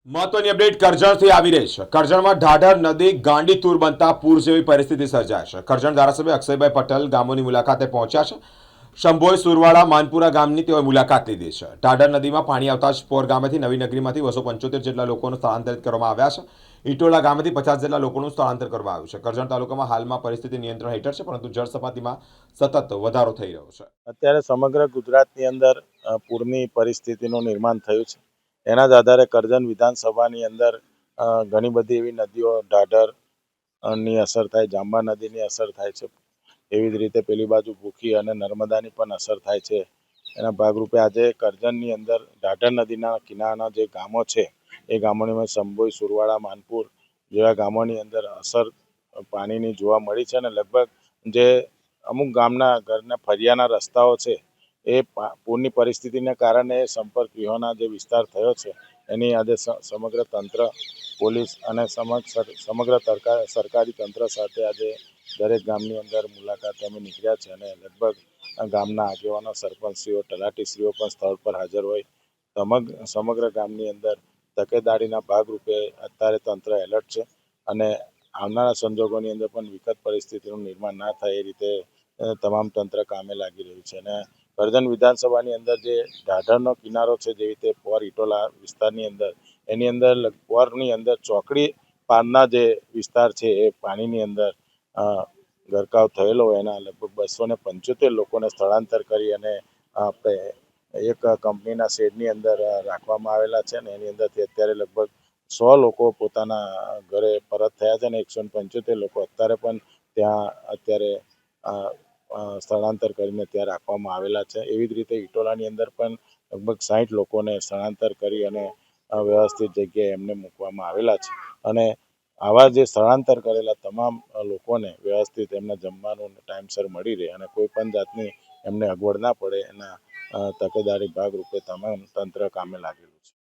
મહત્વની અપડેટ કરજણથી આવી રહી છે. કરજણમાં ઢાઢર નદી ગાંડીતુર બનતા પૂર જેવી પરિસ્થિતિ સર્જાય છે. કરજણ ધારાસભ્ય અક્ષયભાઈ પટેલ ગામોની મુલાકાતે પહોંચ્યા છે. શંભોઈ સુરવાડા માનપુરા ગામની તેઓએ મુલાકાત લીધી છે. ઢાઢર નદીમાં પાણી આવતા જ પોર ગામેથી નવી નગરીમાંથી 275 જેટલા લોકોનું સ્થળાંતરિત કરવામાં આવ્યા છે. ઇટોલા ગામેથી 50 જેટલા લોકોનું સ્થળાંતર કરવામાં આવ્યું છે. કરજણ તાલુકામાં હાલમાં પરિસ્થિતિ નિયંત્રણ હેઠળ છે, પરંતુ જળ સપાટીમાં સતત વધારો થઈ રહ્યો છે. અત્યારે સમગ્ર ગુજરાતની અંદર પૂરની પરિસ્થિતિનું નિર્માણ થયું છે. એના જ આધારે કરજણ વિધાનસભાની અંદર ઘણી બધી એવી નદીઓ ઢાઢર ની અસર થાય, જાંબા નદીની અસર થાય છે. એવી જ રીતે પેલી બાજુ ભૂખી અને નર્મદાની પણ અસર થાય છે. એના ભાગરૂપે આજે કરજણની અંદર ઢાઢર નદીના કિનારાના જે ગામો છે એ ગામોની શંભોઈ સુરવાડા માનપુર જેવા ગામોની અંદર અસર પાણીની જોવા મળી છે. અને લગભગ જે અમુક ગામના ઘરના ફરિયાના રસ્તાઓ છે એ પૂરની પરિસ્થિતિને કારણે સંપર્ક વિહોણા જે વિસ્તાર થયો છે એની આજે સમગ્ર તંત્ર, પોલીસ અને સમગ્ર સરકારી તંત્ર સાથે આજે દરેક ગામની અંદર મુલાકાતે અમે નીકળ્યા છે. અને લગભગ ગામના આગેવાનો, સરપંચશ્રીઓ, તલાટીશ્રીઓ પણ સ્થળ પર હાજર હોય સમગ્ર ગામની અંદર તકેદારીના ભાગરૂપે અત્યારે તંત્ર એલર્ટ છે. અને આવનારા સંજોગોની અંદર પણ વિકટ પરિસ્થિતિનું નિર્માણ ના થાય એ રીતે તમામ તંત્ર કામે લાગી રહ્યું છે. અને કરજણ વિધાનસભાની અંદર જે ઢાઢરનો કિનારો છે, જેવી રીતે પોર ઇટોલા વિસ્તારની અંદર એની અંદર પોરની અંદર ચોકડી પારના જે વિસ્તાર છે એ પાણીની અંદર ગરકાવ થયેલો હોય એના લગભગ 275 લોકોને સ્થળાંતર કરી અને આપણે એક કંપનીના શેડની અંદર રાખવામાં આવેલા છે. અને એની અંદરથી અત્યારે લગભગ 100 લોકો પોતાના ઘરે પરત થયા છે અને 175 લોકો અત્યારે પણ ત્યાં અત્યારે સ્થળાંતર કરીને ત્યાં રાખવામાં આવેલા છે. એવી જ રીતે ઇટોલાની અંદર પણ લગભગ 60 લોકોને સ્થળાંતર કરી અને વ્યવસ્થિત જગ્યાએ એમને મૂકવામાં આવેલા છે. અને આવા જે સ્થળાંતર કરેલા તમામ લોકોને વ્યવસ્થિત એમને જમવાનું ટાઈમસર મળી રહે અને કોઈ પણ જાતની એમને અગવડ ના પડે એના તકેદારી ભાગરૂપે તમામ તંત્ર કામે લાગેલું છે.